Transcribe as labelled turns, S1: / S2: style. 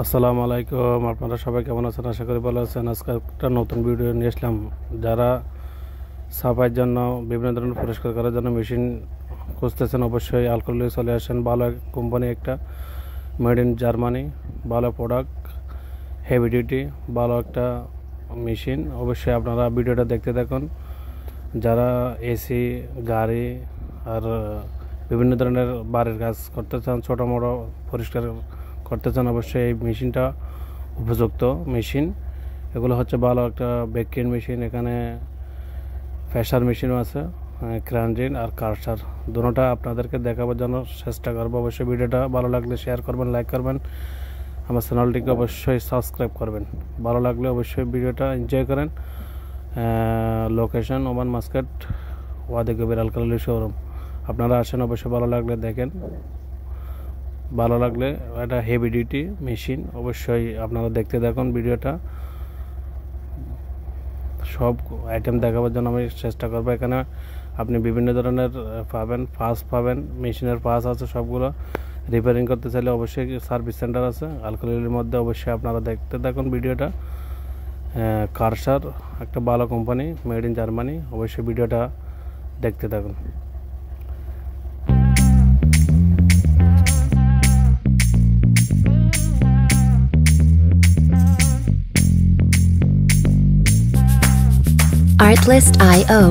S1: আসসালামু আলাইকুম। আপনারা সবাই কেমন আছেন? আশা করি ভালো আছেন। আজকে একটা নতুন ভিডিও নিয়ে আসলাম। যারা সাফাইয়ের জন্য বিভিন্ন ধরনের পরিষ্কার করার জন্য মেশিন খুঁজতেছেন, অবশ্যই আলকোহলে চলে আসেন। ভালো কোম্পানি একটা, মেড ইন জার্মানি, ভালো প্রোডাক্ট, হেভি ডিউটি, ভালো একটা মেশিন। অবশ্যই আপনারা ভিডিওটা দেখতে থাকুন। যারা এসি, গাড়ি আর বিভিন্ন ধরনের বাড়ির কাজ করতে চান, ছোটো মোটো পরিষ্কার করতে চান, অবশ্যই এই মেশিনটা উপযুক্ত মেশিন। এগুলো হচ্ছে ভালো একটা ভ্যাকুয়াম মেশিন। এখানে প্রেসার মেশিনও আছে, ক্রানজিন আর কার্সার, দুটোটা আপনাদেরকে দেখাবার জন্য চেষ্টা করবো। অবশ্যই ভিডিওটা ভালো লাগলে শেয়ার করবেন, লাইক করবেন, আমার চ্যানেলটিকে অবশ্যই সাবস্ক্রাইব করবেন। ভালো লাগলে অবশ্যই ভিডিওটা এনজয় করেন। লোকেশন ওমান মাস্কেট, ওয়াদে কবির আলকালি শোরুম। আপনারা আসেন, অবশ্যই ভালো লাগলে দেখেন। ভালো লাগলে এটা হেভি ডিউটি মেশিন, অবশ্যই আপনারা দেখতে দেখুন ভিডিওটা। সব আইটেম দেখাবার জন্য আমি চেষ্টা করবো। এখানে আপনি বিভিন্ন ধরনের পাবেন, পাস পাবেন, মেশিনের পাস আছে সবগুলো। রিপেয়ারিং করতে চাইলে অবশ্যই সার্ভিস সেন্টার আছে আলকালির মধ্যে। অবশ্যই আপনারা দেখতে থাকুন ভিডিওটা। কার্সার একটা ভালো কোম্পানি, মেড ইন জার্মানি। অবশ্যই ভিডিওটা দেখতে থাকুন।
S2: Artlist.io